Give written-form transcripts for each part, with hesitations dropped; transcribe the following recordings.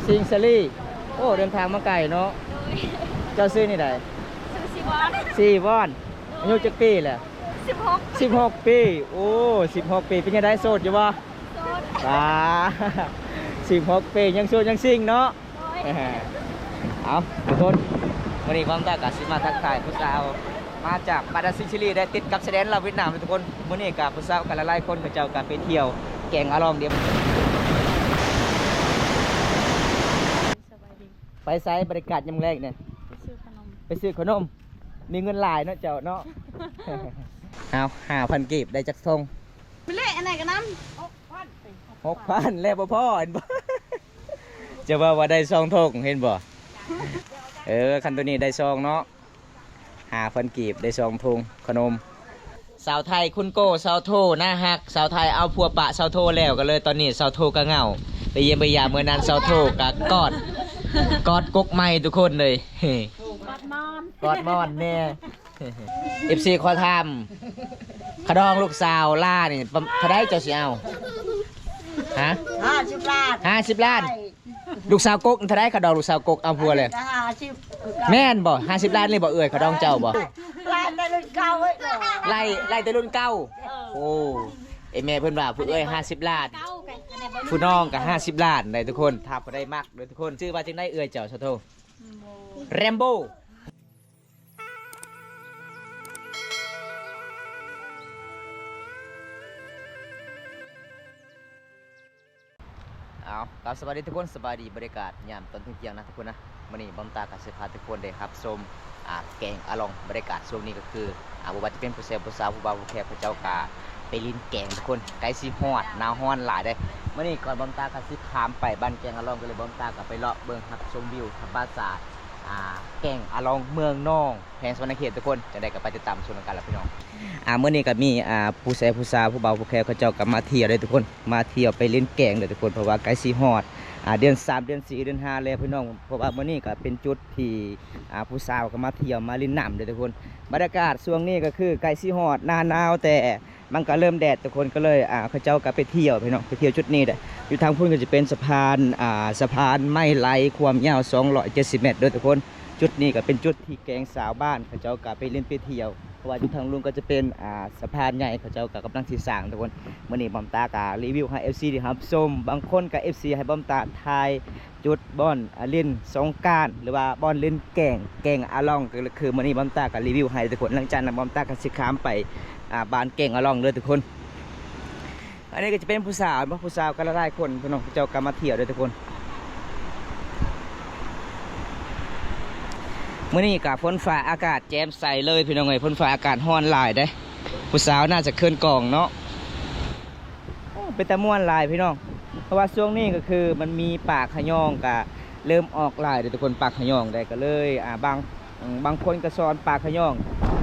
ซิงซารีโอ้เดินทางมาไกลเนาะเจ้าซื้อนี่ได้ซื้อ4 วอน4 วอนอายุจักปีแหละ16 ปีโอ้16 ปีเป็นยังไงโสดอยู่บ่โสด16 ปียังโสดยังซิงเนาะเอาทุกคนวันนี้ผมตากาสิมาทักทายผู้สาวมาจากบาดาซินชิลีได้ติดกับแสดงลาวเวียดนามทุกคนวันนี้กับผู้สาวกันหลายคนกับเจ้ากันไปเที่ยวแกงอารองเดียวไปไซบริการยำแรกเนี่ยไปซื้อขนมมีเงินหลายเนาะเจ้าเนาะเอา5,000 กีบได้จักทงไปเล่อันไหนกันน้ำ6,000แล้วพ่อเห็นบ่จะว่าได้2 ทงเห็นบ่คันตัวนี้ได้2เนาะ5,000 กีบได้2 ทงขนมสาวไทยคุณโก้สาวโทนะฮักสาวไทยเอาผัวปะสาวโทแล้วก็เลยตอนนี้สาวโทก็เหงาไปเยี่ยมไปยามเมื่อนั้นสาวโทก็กอดกกไม้ทุกคนเลยกอดมอนแน่FC ขอทำขดองลูกสาวล่านี่เขาได้เจ้าสิเอาฮะ50 ล้าน50 ล้านลูกสาวกกเขาได้ขดองลูกสาวกกเอาผัวเลยแม่นบ่50 ล้านเลยบ่ขดองเจ้าบ่ไล่แต่รุ่นเก่าไล่แต่รุ่นเก่าโอ้แม่เพิ่นว่าผู้50 ล้านผู้น้องก็50 ล้านได้ทุกคนถ้าบ่ได้มักเลยทุกคนชื่อว่าจังได๋เจ้าซะโทแรมโบ้สวัสดีทุกคนสบายดีบรรยากาศยามตอนเที่ยงนะทุกคนนะวันนี้บอมตากับเซฟาทุกคนได้ครับชมแกงอลองบรรยากาศช่วงนี้ก็คือบ่ว่าจะเป็นผู้เซลผู้สาวผู้บ่าวผู้แขกผู้เจ้ากาไปลิ้นแกงทุกคนไก่ซีฮอดหนาวฮ้อนหลายได้วันนี้ก่อนบอมตากับซิขามไปบ้านแกงอลองก็เลยบอมตากับไปเลาะเบิ่งครับชมวิวธรรมชาติแกงอลองเมืองนองแพงสวรรณเขตทุกคนจะได้กับไปติดตามชมกันแล้วพี่น้องเมื่อนี้ก็มีผู้แซ่ผู้สาวผู้เบาผู้แค่เขาเจ้ากับมาเที่ยวเลยทุกคนมาเที่ยวไปเล่นแกงเลยทุกคนเพราะว่าไกลสีฮอดเดือน3 เดือน 4 เดือน 5แล้วพี่น้องเพราะว่าเมื่อนี้ก็เป็นจุดที่ผู้สาวก็มาเที่ยวมาเล่นน้ำเลยทุกคนบรรยากาศช่วงนี้ก็คือไกลสีฮอดหน้าหนาวแต่มันก็เริ่มแดดทุกคนก็เลยเขาเจ้าก็ไปเที่ยวพี่น้องไปเที่ยวจุดนี้เลยอยู่ทางพุ่นก็จะเป็นสะพานไม้ไหลความยาว270 เมตรด้วยทุกคนจุดนี้ก็เป็นจุดที่แกงสาวบ้านเขาเจ้าก็ไปเล่นไปเที่ยวเพราะว่าอยู่ทางลุงก็จะเป็นสะพานใหญ่เขาเจ้าก็กำลังที่สร้างทุกคนเมื่อนี้บอมตาการีวิวให้ FC ที่ครับส้มบางคนกับ FC ให้บอมตาทายจุดบอลเล่นสงกรานต์หรือว่าบอลเล่นแกงอาลองก็คือเมื่อนี้บอมตาการีวิวให้ทุกคนหลังจากนั้นบอมตาก็สิข้ามไปบ้านแกงอาลองเลยทุกคนอันนี้ก็จะเป็นผู้สาวกันหลายคนพี่น้องเจ้าก็มาเที่ยวด้วยทุกคนเมื่อนี้กับฝนฟ้าอากาศแจ่มใสเลยพี่น้องเอ้ยฝนฟ้าอากาศร้อนหลายได้ผู้สาวน่าจะเคลื่อนกล่องเนาะเป็นตะม่วนหลายพี่น้องเพราะว่าช่วงนี้ก็คือมันมีปากขยองก็เริ่มออกหลายเดี๋ยวทุกคนปากขยองได้ก็เลยบางคนก็ซ้อนปากขยอง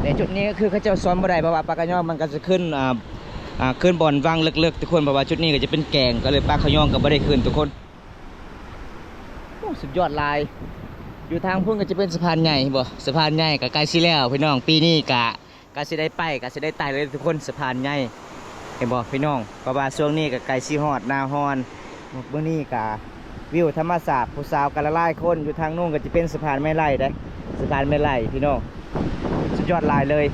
แต่จุดนี้ก็คือเขาจะซ้อนบ่ได้เพราะว่าปากขยองมันก็จะขึ้นขึ้นบอลวางเลิกๆทุกคนเพราะว่าจุดนี้ก็จะเป็นแกงก็เลยปากขยองก็ไม่ได้ขึ้นทุกคนสุดยอดลายอยู่ทางพุ่งก็จะเป็นสะพานใหญ่บ่สะพานใหญ่กับใกล้สิแล้วพี่น้องปีนี้กะสิได้ไปกะสิได้ตายเลยทุกคนสะพานใหญ่เห็นบ่พี่น้องเพราะว่าช่วงนี้กับไกลสิฮอดนาฮอนเมื่อนี้กะวิวธรรมศาสตร์ผู้สาวกันหลายคนอยู่ทางนู้นก็จะเป็นสะพานไม้ไล่ได้สะพานไม้ไล่พี่น้องสุดยอดลายเลย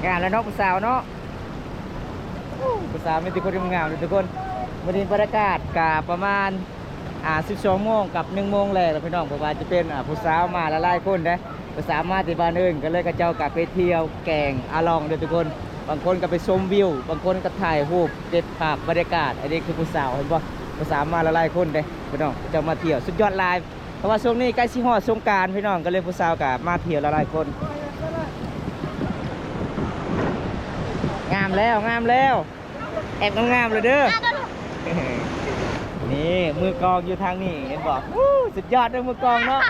งานแล้วเนาะผู้สาวเนาะผู้สาวมีทุกคนงามทุกคนวันนี้บรรยากาศกะประมาณ12 โมงกับ1 โมงแรกแล้วพี่น้องเพราะว่าจะเป็นผู้สาวมาหลายคนนะผู้สาวมาที่บ้านอื่นก็เลยกระเจ้ากับไปเที่ยวแกงอาลองด้วยทุกคนบางคนก็ไปชมวิวบางคนก็ถ่ายรูปเก็บภาพบรรยากาศอันนี้คือผู้สาวเห็นป่ะผู้สาวมาหลายคนเลยพี่น้องจะมาเที่ยวสุดยอดลายเพราะว่าช่วงนี้ใกล้สิฮอดสงกรานต์พี่น้องก็เลยผู้สาวกับมาเที่ยวหลายคนงามแล้วแอบงามเลยเด้อ นี่มือกองอยู่ทางนี้เห็นบอกสุดยอดเลยมือกองเนาะ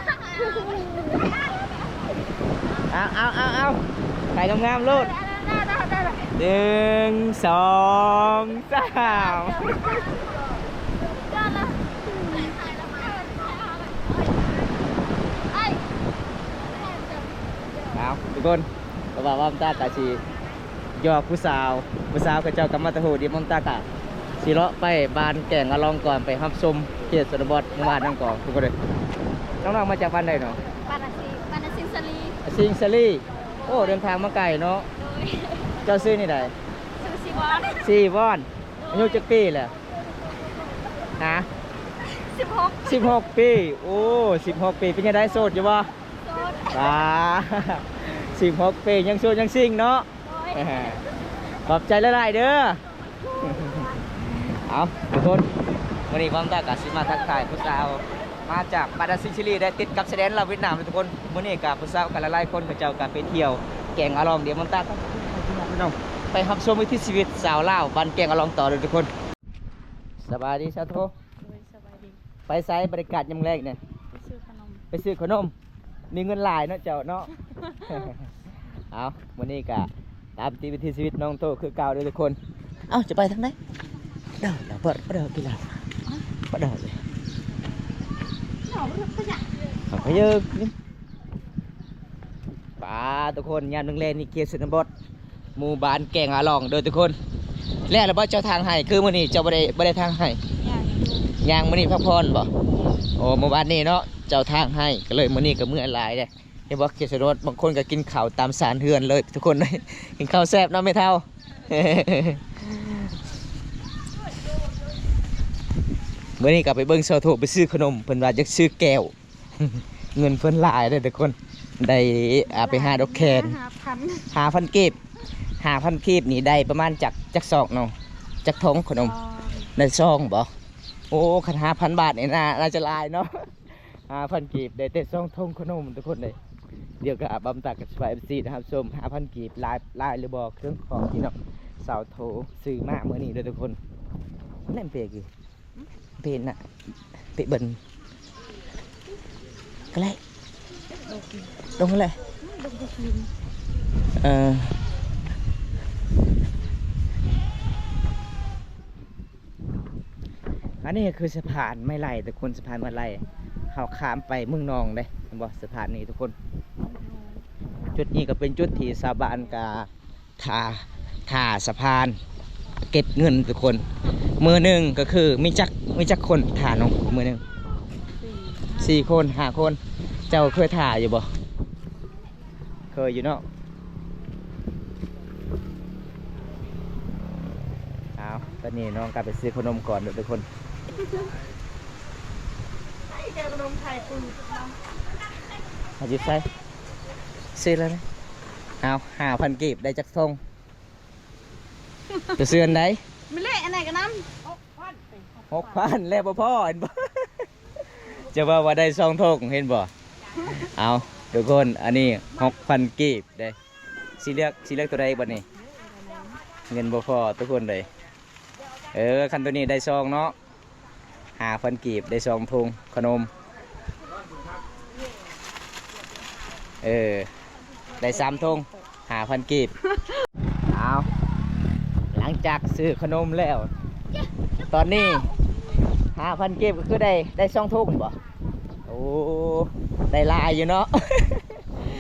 เอาใส่งามๆโลด1 2 3เอาทุกคนระบาดว่ามัมตากะชียอกผู้สาวกับเจ้ากรรมตะโหดีมัมตากะสีเลาะไปบานแก่งอลองก่อนไปฮับชมเขตสนบทเมื่อวานนั่งก่อนทุกคนเลยน้องๆมาจากบ้านใดเนาะปานาซิงสลี ซิงซารีโอ้เดินทางมาไกลเนาะ โดย เจ้าซื้อนี่ใด ซื้อซีวอน 4 วอนอายุจักปีแหละนะ 16 ปีโอ้16 ปีเป็นยังไงโสดอยู่บ่ โซด ว้า16 ปียังโสดยังซิงเนาะ โดย ขอบใจหลายๆเด้อ เอาทุกคนวันนี้ความตากาสิมาทักทายผู้สาวมาจากบาดาซิชิลีได้ติดกับแสดงลาวเวียดนามทุกคนวันนี้กับผู้สาวกันหลายๆคนเขาเจ้ากันไปเที่ยวแกงอลองเดี๋ยวมันตาต้องพี่น้องไปรับชมวิถีชีวิตสาวลาวบ้านแกงอลองต่อเลยทุกคนสบายดีชาโท โดยสบายดี ไปไซบริการยำแรกเนี่ย ไปซื้อขนม มีเงินหลายเนาะเจ้าเนาะ เอาวันนี้กะตามตีวิถีชีวิตน้องโตคือเก่าเลยทุกคนเอ้าจะไปทางไหนเด้อเปิดกี่หลังเด้อเลยเอาไปเยอะนี่ป้าทุกคนยามนึงเลนนี่เกียร์สนบทหมู่บ้านแกงอาลองโดยทุกคนแล้วเราบ่เจ้าทางให้คือมื้อนี้เจ้าบ่ได้ทางให้ยางมื้อนี้พักผ่อนบ่โอ้หมู่บ้านนี้เนาะเจ้าทางให้ก็เลยมื้อนี้ก็มื้อหลายเด้เห็นบ่เกียร์สนบทบางคนก็กินข้าวตามสารเฮือนเลยทุกคนเลยกินข้าวแซ่บเนาะไม่เท่า เมื่อนี้กลับไปเบิ้งโซโถไปซื้อขนมเพิ่นว่าจะซื้อแก้ว เงินเพิ่นหลายเลยทุกคนได้ไปหาดอกแคน5,000 กีบ5,000 กีบนี่ได้ประมาณจักซอกเนาะจักทงขนมได้ซองบ่โอ้คัน5,000 บาทนี่น่าจะหลายเนาะ 5,000 กีบได้แต่ซองทงขนมทุกคนเลยเดี๋ยวก็บำตักกับสไปเอฟซีนะครับส้ม5,000 กีบลายหรือบ่เครื่องของที่เนาะสาวโถซื้อมาเมื่อนี้เด้อทุกคนนั่นเปกี่เป็นน่ะเป็นบันก็เลยลงเลยอันนี้คือสะพานไม่ไหลแต่คนสะพานไม่ไหลเขาข้ามไปเมืองนองเลยบอกสะพานนี้ทุกคนจุดนี้ก็เป็นจุดที่ชาวบ้านกาท่าสะพานเก็บเงินทุกคนมือหนึ่งก็คือมีจักคนถ่าน้องมือหนึ่ง4 คน5 คนเจ้าเคยถ่าอยู่บ่เคยอยู่เนาะเอาตอนนี้น้องกลับไปซื้อขนมก่อนเดี๋ยวทุกคนเจอขนมไทยปู เอาจุดใส่ซื้อแล้วนะเอา5,000 กีบได้จักทงจะซื้ออันไหนไม่เละอันไหนกันน้ำ 6,000แล้วพ่อเห็นบ่ จะว่าได้2 ทงเห็นบ่เอาทุกคนอันนี้6,000 กีบได้สิเลือกตัวใดบัดนี้เงินบ่พอทุกคนเลยคันตัวนี้ได้2เนาะ5,000 กีบได้2 ทงขนมได้3 ทง5,000 กีบเอาหลังจากซื้อขนมแล้วตอนนี้5,000 กีบก็คือได้2 ทงบ่โอ้ได้ลายอยู่เนาะ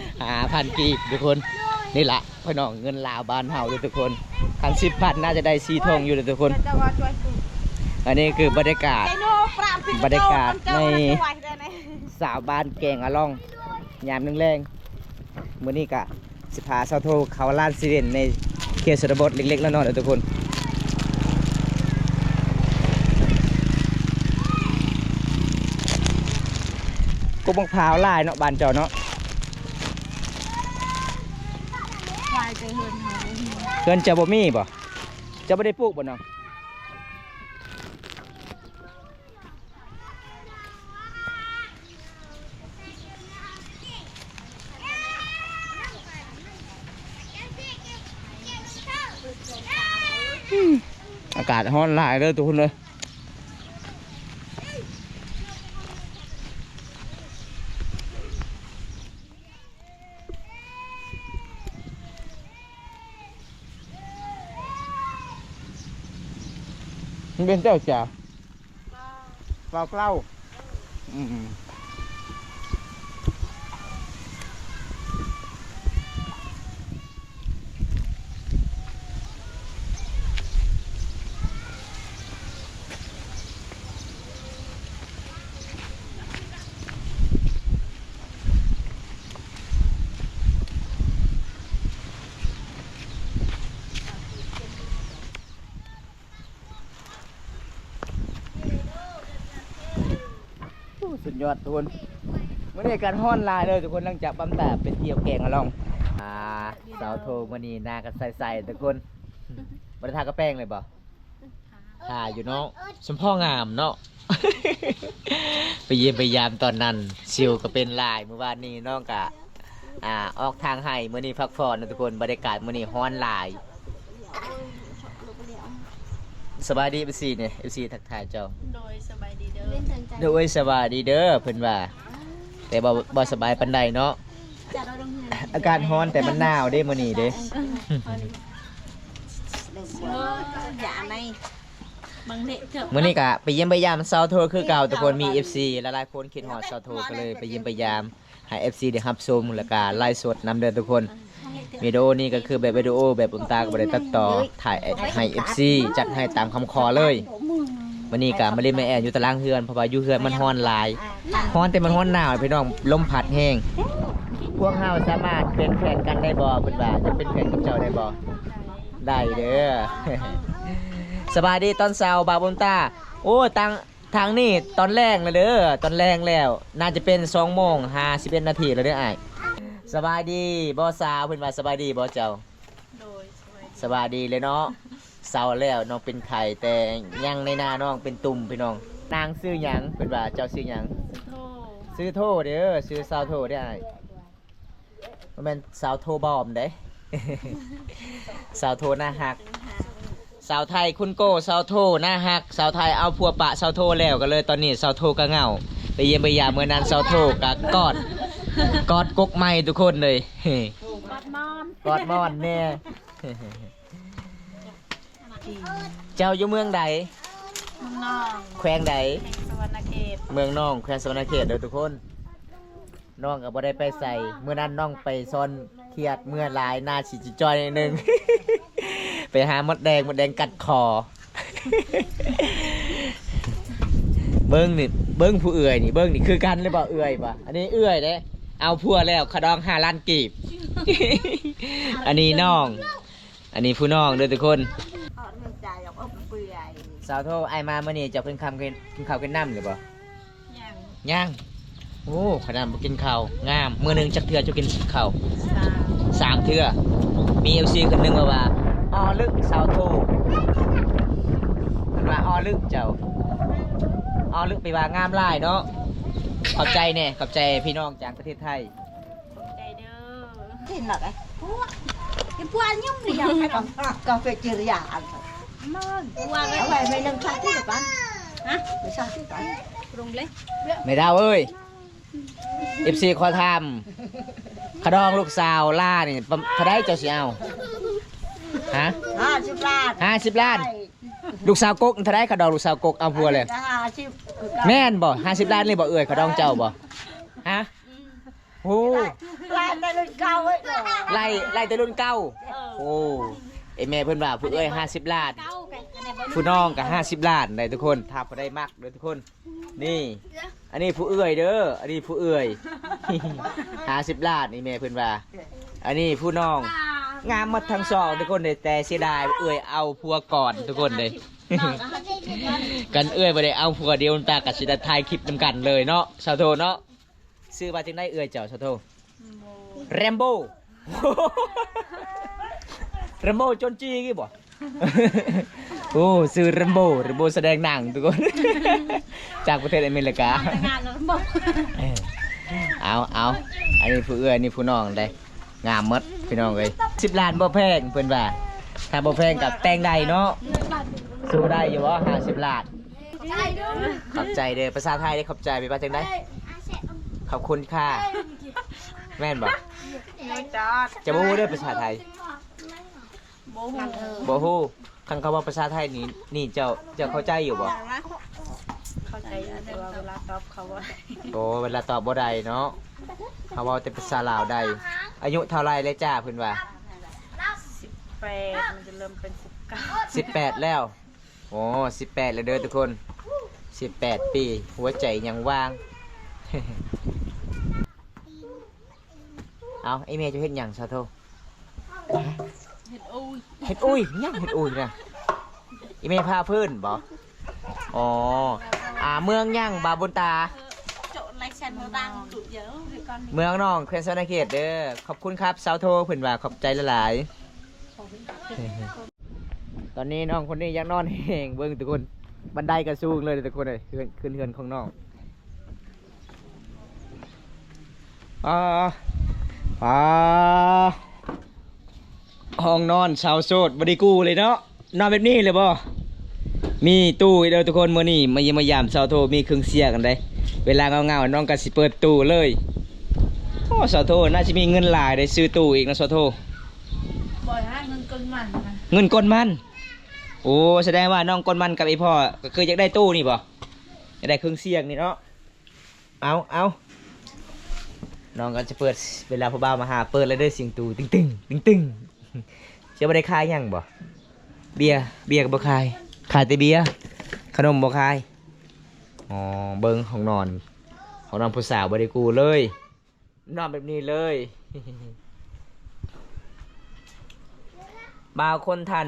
5,000 กีบทุกคนนี่แหละพี่น้องเงินลาวบ้านเฮาเลยทุกคนคัน10,000น่าจะได้4 ทงอยู่เลยทุกคนอันนี้คือบรรยากาศในสาวบ้านแกงอาลองยามแรงๆมื้อนี้กะสิพาชาวโทเขาล้านซีเรนในเขตชนบทเล็กๆแล้วเนาะทุกคนกุบมะพร้าวลายเนาะบ้านเจ้าเนาะเกินเจ้าบ่มีบ่เจ้าบ่ได้ปลูกบ่เนาะอากาศร้อนหลายเลยทุกคนเลย มันเป็นเจ้าจ๋าเปล่าเปล่าสุดยอดทุกคนเมื่อนี้การฮ้อนลายเลยทุกคนหลังจากปั๊มแต่เป็นเที่ยวแกงอะลองสาวโทมื่อนี้หน้ากันใสๆทุกคนบริทากระแป้งเลยบ่ทาอยู่เนาะสมพ่องามเนาะ ไปเยี่ยมไปยามตอนนั้นซิวก็เป็นลายเมื่อวานนี้น้องกะออกทางให้มื่อนี้พักผ่อนนะทุกคนบรรยากาศมื่อนี้ฮ้อนลายสบายดีเอฟซีเนี่ยเอฟซีทักทายเจ้าโดยสบายดีเด้อ โดยสบายดีเด้อเพิ่นว่าแต่บ่สบายปานใดเนาะอากาศร้อนแต่มันหนาวเด้มื้อนี้เด้ อย่าในบางเด็กเถอะ มื้อนี้ก็ไปเยี่ยมไปยามเซาโทคือเก่าทุกคนมี FC หลายๆคนคิดฮอดเซาโทก็เลยไปเยี่ยมไปยามให้ FC ได้รับชมแล้วก็ไลฟ์สดนำเด้อทุกคนวิดีโอนี้ก็คือแบบวิดีโอแบบผมตาก็บ่ได้ตัดต่อถ่ายให้ FC จัดให้ตามคำขอเลยวันนี้ก็มาเล่นแม่แอนอยู่ตารางเฮือนเพราะว่าอยู่เฮือนมันร้อนหลายร้อนแต่มันร้อนหนาวพี่น้องลมพัดแห้งพวกเฮาสามารถเป็นแฟนกันได้บ่เพิ่นว่าจะเป็นแฟนกับเจ้าได้บ่ได้เด้อ สบายดีตอนเช้าบาบุญตาโอ้ทางนี้ตอนแรกเลยเด้อตอนแรงแล้วน่าจะเป็น2:51 นาทีแล้วเด้ออ้ายสบายดีบ่สาวเพิ่นว่าสบายดีบ่เจ้า โดย สบายดีเลยเนาะเศร้าแล้วน้องเป็นไข่แต่ยังในหน้าน้องเป็นตุ่มพี่น้องนางซื้อหยังเป็นว่าเจ้าซื้อหยัง โท ซื้อโทเด้อซื้อสาวโทได้มันเป็นสาวโทบอมเด้ สาวโทหน้าหักสาวไทยคุณโก้สาวโทหน้าหักสาวไทยเอาผัวปะสาวโทแล้วก็เลยตอนนี้สาวโทก็เหงาไปเยี่ยมไปยามเมื่อนั้นสาวโทก็กอดกกไม้ทุกคนเลย กอดมอน กอดมอนแน่ เจ้าอยู่เมืองใด มึงน้อง แขวงใด แห่งสวรรณเขต เมืองน้องแขวงสวรรณเขตเด้อทุกคนน้องก็บ่ได้ไปใส่เมื่อนั้นน้องไปซ่อนเครียดเมื่อหลายหน้าสิจิจ้อยนิดนึง ไปหามดแดงกัดคอ เบิ้งนี่เบิ้งผู้เอื่อยนี่เบิ้งนี่คือกันหรือเปล่าเอื่อยปะอันนี้เอื่อยเด้เอาพัวแล้วขะดอง5 ล้านกีบ อันนี้น้อง อันนี้ผู้น้องเด้อทุกคน สาวโทไอมาเมื่อนี้จะเพิ่งคำกินข้าวกินน้ำหรือเปล่า อย่าง ย่างโอ้ขนาดมากินข้าวงามมื้อหนึงจักเทื่อจะกินข้าว 3 เทื่อมี FC คนหนึงว่าอ้อลึกสาวโทมันว่าอ้อลึกเจ้าอ้อลึกไปว่างามหลายเนาะขอบใจแน่ขอบใจพี่น้องจากประเทศไทย ใจเด้อ Thế là cái bua nhung thì còn phải chữ giảว่าเลย ở ngoài mày nâng sao thế được con hả mày sao thế con ปรุงเลย ไม่ดาวเอ้ย FC ขอทำขะดองลูกสาวล่านี่เท่าได้เจ้าสิเอาฮะ 50 ล้าน 50 ล้าน ลูกสาวกกเท่าได้ขะดองลูกสาวกกเอาพัวเลย 50 แม่นบ่50 ล้านเลยบ่เอ่ยขะดองเจ้าบ่ฮะโอ้ lại đây lên cao ấy ไล่แต่รุ่นเก่าโอ้ไอแม่เพิ่นว่าผู้เอ้ย50 ล้าน เก้ากันอันไหนบ่ ผู้น้องก็50 ล้านได้ทุกคนถ้าบ่ได้มักเด้อทุกคน นี่ อันนี้ผู้เอ้ยเด้ออันนี้ผู้เอ้ย 50 ล้านนี่แม่เพิ่นว่า อันนี้ผู้น้องงามหมดทั้งสองทุกคนเลยแต่เสียดายเอ้ยเอาผัวก่อนทุกคนเลย กันเอ้ยบ่ได้เอาผัวเดียวตากับสิได้ถ่ายคลิปนำกันเลยเนาะชาวโทเนาะซื้อมาจังได้เอ้ยเจ้าชาวโทแรมโบ้ แรมโบ้จนจีกี่บ่ โอ้ซื้อแรมโบ้แสดงหนังทุกคน จากประเทศอเมริกา แต่งงานแล้วบอก เอาอันนี้ผู้เอื้อยนี่ผู้น้องได้งามหมดพี่น้องเอ้ย10 ล้านบ่แพงเพิ่นว่าถ้าบ่แพงกับแต่งได้เนาะสู้ได้อยู่บ่50 ล้านขอบใจเด้อภาษาไทยได้ขอบใจไปว่าจังได๋ขอบคุณค่ะแม่นบ่ ไม่จอด จะบ่ฮู้เด้อภาษาไทย โบหู บ่ฮู้ คันเขาว่าภาษาไทยนี่เจ้าเข้าใจอยู่บ่ เข้าใจแต่ว่าเวลาตอบเขาว่า โอ้เวลาตอบบ่ได้เนาะเขาเว้าแต่ภาษาลาวได้อายุเท่าไรเลยจ้าเพิ่นว่า 18มันจะเริ่มเป็น19 18แล้วโอ้18แล้วเด้อทุกคน18ปีหัวใจยังว่าง เอาไอ้เมย์จะเฮ็ดหยังซะโท เฮ็ดอุ้ย เฮ็ดอุ้ยยังเฮ็ดอุ้ยนะไอ้เมย์พาเพิ่นบ่อ๋อเมืองยังบาบุญตา chỗ này xem nó đang tụt dở thì con เมืองน้องแคว้นสวรรณเขตเด้อขอบคุณครับสาวโทเพิ่นว่าขอบใจหลายๆ ตอนนี้น้องคนนี้ยังนอนแห้งเบิ่งทุกคนบันไดกระสูงเลยทุกคนเลยขึ้นเฮือนของน้องห้องนอนสาวโสดบไดิกูเลยเนาะนอนแบบนี้เลยบ่มีตู้เด้อทุกคนมื้อนี้มาเยี่ยมมายามสาวโทมีเครื่องเสียงกันได้เวลาเงาๆน้องก็สิเปิดตู้เลยโอ้สาวโทน่าจะมีเงินหลายได้ซื้อตู้อีกนะสาวโท bồi hai ngân cân mặn เงินก้นมันโอ้แสดงว่าน้องก้นมันกับไอพ่อก็คืออยากได้ตู้นี่ป่ะอยากได้เครื่องเสียงนี่เนาะเอาน้องก็จะเปิดเวลาพ่อบ้าวมาหาเปิดแล้วได้เสียงตู้ตึงเชื่อว่าได้ขายยังบ่เบียร์ก็บ่ขายแต่เบียร์ขนมบ่ขายอ๋อเบิ้งของนอนผู้สาวบ่ได้กูเลยนอนแบบนี้เลย บาวคนทัน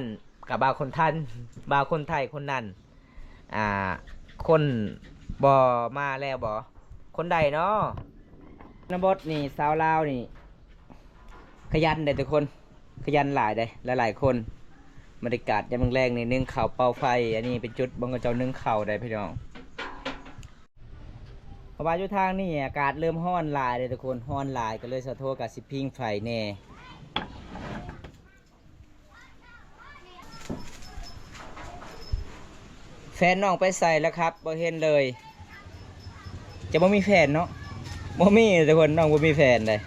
กับบาวคนทันบาวคนไทยคนนั้นคนบ่มาแล้วบ่คนใดเนาะนบดนี่สาวลาวนี่ขยันได้ทุกคนขยันหลายได้หลายคนบรรยากาศยามแรงๆนี่นึ่งข้าวเป่าไฟอันนี้เป็นจุดบังกระเจ้านึ่งข้าวได้พี่น้องเพราะว่าอยู่ทางนี่อากาศเริ่มร้อนหลายเลยทุกคนร้อนหลายก็เลยสะโทกกับสิพิงไฟแน่แฟนน้องไปใส่แล้วครับบ่เห็นเลยจะบ่มีแฟนเนาะบ่มีทุกคนน้องบ่มีแฟนเลย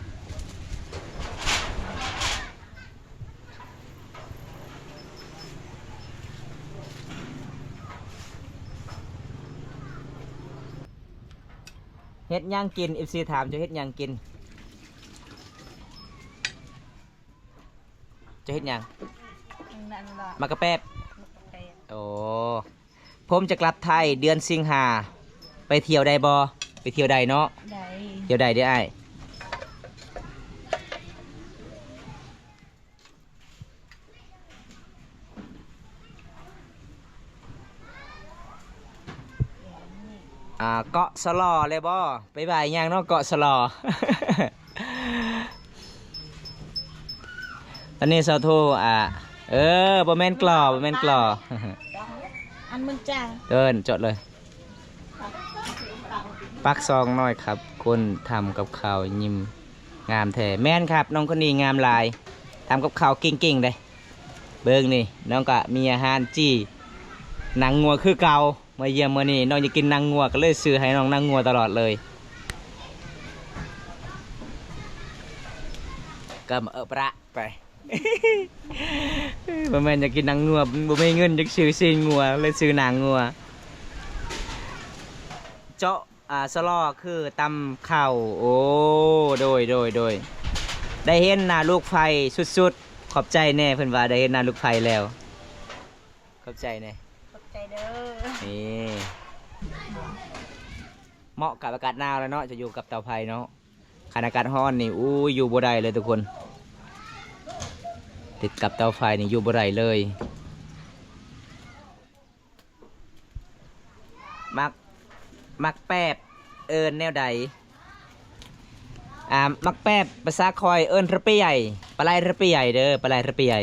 เฮ็ดหยังกิน FC ถามจะเฮ็ดหยังกินจะเฮ็ดหยังมากระแป๊บโอ้ผมจะกลับไทยเดือนสิงหาไปเที่ยวใดบ่ไปเที่ยวใดเนาะ đấy เที่ยวใดเด้ออ้ายเกาะสลอเลยบ่ไปบ่ายยังเนาะเกาะสลอ อันนี้สาวโทบ่แม่นกลอบ่แม่นกลอ ăn mừng cha เดินจดเลยปักซองน้อยครับคนทำกับข้าวยิ้มงามแท้แม่นครับน้องคนนี้งามหลายทำกับข้าวเก่งๆเลยเบิ่งนี่น้องก็มีอาหารจี้หนังงัวคือเก่ามาเยี่ยมมื้อนี้น้องจะกินหนังงัวก็เลยซื้อให้น้องหนังงัวตลอดเลยก็มาประไป บ่แม่นอยากกินหนังงัวบ่มีเงินอยากซื้อซีนงัวเลยซื้อหนังงัวเจาะสลอคือตำข้าวโอ้โดยได้เห็นหน้าลูกไฟสุดๆขอบใจแน่เพิ่นว่าได้เห็นหน้าลูกไฟแล้วขอบใจแน่ ขอบใจเด้อ นี่เหมาะกับอากาศหนาวแล้วเนาะจะอยู่กับเตาไฟเนาะขณะอากาศร้อนนี่อู้อยู่บ่ได้เลยทุกคนติดกับเตาไฟนี่อยู่บ่ได้เลยมักแป๊บเอิญแนวใดมักแป๊บภาษาคอยเอิญระเปียใหญ่ปลายระเปียใหญ่เด้อปลายระเปียใหญ่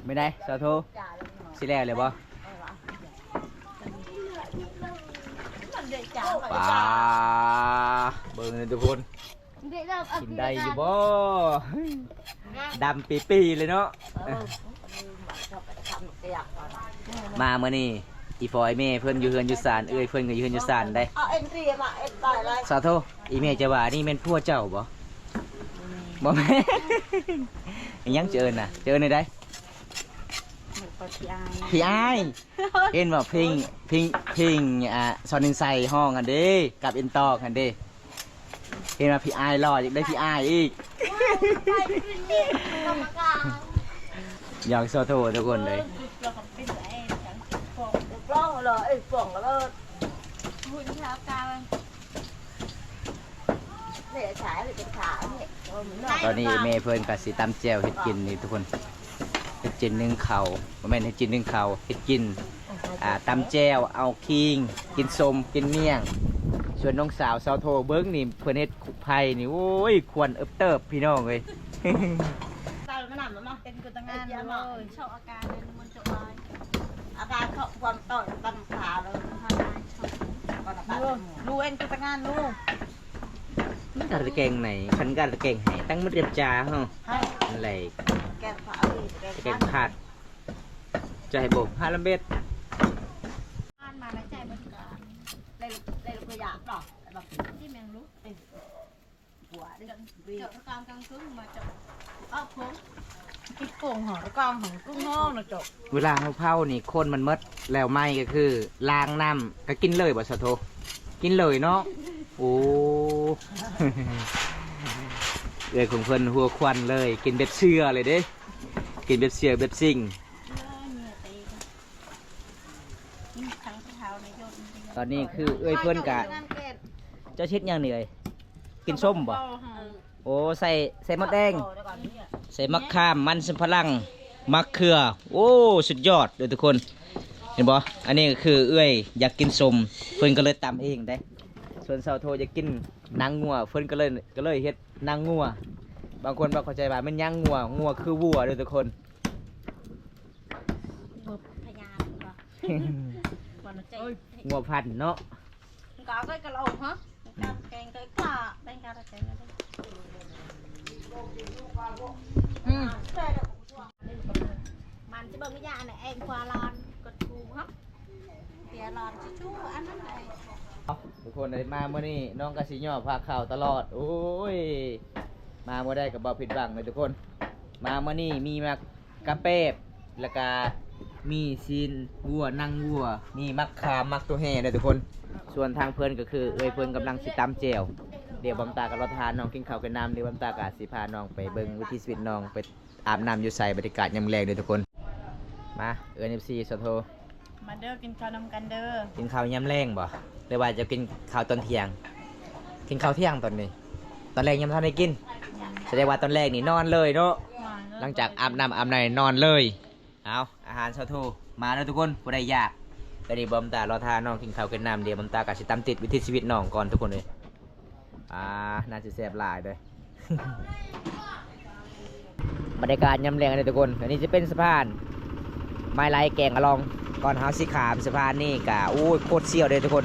ไม่ได้สาธุสิแล้วเลยบ่ปลาเบิ่งเลยทุกคนกินได้อยู่บ่ดำปีเลยเนาะมาเมื่อนี้อีฟอยเม่เพิ่นอยู่เฮือนอยู่ศาลเอ้ยเพิ่นก็อยู่เฮือนอยู่ศาลได้สาธุอีเม่จะว่านี่แม่นผัวเจ้าบ่ บ่แม่นยังเจอน่ะเจอในใด หนูก็พี่อาย พี่อ้ายเอ็นบ่เพลงซอนนินไซห้องกันเด้กับเอ็นตอกกันเด้เอ็นว่าพี่อ้ายรออยากได้พี่อ้ายอีก ไปขึ้นนี่กรรมการ อยากโซโททุกคนเลย เราก็เป็นไอ้จังฟอง กล้องเลยไอ้ป่องแล้ว หุ่นเท้ากาว เนี่ยขายเลยเป็นขาเนี่ย ตอนนี้เมย์เพิ่นกับสีตำแจวเฮ็ดกินนี่ทุกคนเฮ็ดกินนึ่งเข่าวบ่แม่นเฮ็ดกินนึ่งเข่าวเฮ็ดกินตำแจวเอาคิงกินส้มกินเมี่ยงส่วนน้องสาวโทเบิ้งนี่เพิ่นเฮ็ดไผ่นี่โอ้ยควรเอิบเติบพี่น้องเอ้ย ตายมันหนำมั้ง เป็นกุตงานเลยชอบอาการเลยมันจะวาย อาการเขาความต่อยตันขาเลย ลูเอ็นกุตงานลู มันกะเก่งไหนคันกะเก่งให้ตั้งมันเรียบจ้าเฮา ให้ อะไร แกขาดีแก เก่งผัดจะให้บ่5ลำเบ็ด บ้านมาในใจบริการ เลยเลยก็อยากหรอกแบบ ที่เมียงรู้ หัวดิ เจาะกลางกลางครึ่งมาเจาะอ้าวผมกิ๊กโป่งหอแล้วกลางหอกุ้งห้องนะเจาะ เวลาเฮาเผานี่คนมันหมดแล้วไหม้ก็คือล้างน้ำก็กินเลยบ่ซะโทกินเลยเนาะโอ้ เอ้ยของเพิ่นหัวควันเลยกินแบบเชื่อเลยเด้กินแบบเชื่อแบบซิ่ง เหงื่อตีกันยิ่งครั้งเท้าในยอด ตอนนี้คือเอ้ยเพิ่นกะเจ้าเช็ดหยังนี่เอ้ยกินส้มบ่โอ้ใส่มะแดงใส่มะขามมันสำปะหลังมะเขือโอ้สุดยอดเลยทุกคนเห็นบ่อันนี้ก็คือเอ้ยอยากกินส้มเพิ่นก็เลยตำเองได้ส่วนสาวโทอยากกินนางงัวเพิ่นก็เลยเฮ็ดนางงัวบางคนบ่เข้าใจว่ามันยังงัวคือวัวเด้อทุกคน พยานก็วันใจ งัวพันธุ์เนาะ có cái lầu hả cái quả bên kia là cái nàyมันจะเบิ่งไม่ยากเนี่ยเองควาลอนกดทูครับเปียลอนชู้อันนั้นเลย ทุกคนได้มาเมื่อนี้น้องกสิย่อพาข่าวตลอดโอ้ยมาเมื่อได้กับบ่ผิดหวังเลยทุกคน มาเมื่อนี้มีมากระเป๊บแล้วก็มีซีนวัวนั่งวัวมีมักขามมักตัวแห่เลยทุกคน ส่วนทางเพื่อนก็คือเอ้ยเพื่อนกำลังสิตำเจวเดี๋ยวบำตากับรถทานน้องกินข้าวกันน้ำเดี๋ยวบำตากับสิพาน้องไปเบิ่งวิถีชีวิตน้องไปอาบน้ำอยู่ใส่บรรยากาศยามแรงเลยทุกคนมาเอิ้น FC สะโท มาเด้อกินข้าวนำกันเด้อ กินข้าวยามแรงบ่หรือว่าจะกินข้าวตอนเที่ยง กินข้าวเที่ยงตอนนี้ ตอนแรกยังไม่ทันได้กินแสดงว่าตอนแรกนี่นอนเลยเนาะหลังจากอาบน้ำอาบในนอนเลยเอาอาหารสะโทมาแล้วทุกคนผู้ใดอยากก็ดีบอมตารอทานน้องกินข้าวกินน้ำเดี๋ยวบอมตากับสิตามติดวิถีชีวิตน้องก่อนทุกคนเลยน่าจะแซ่บหลายเลย บรรยากาศยามแรงเลยทุกคนอันนี้จะเป็นสะพานไม้ไล่แกงอะลองก่อนเฮาสิขามสะพานนี่กะโอ้ยโคตรเซี่ยวเลยทุกคน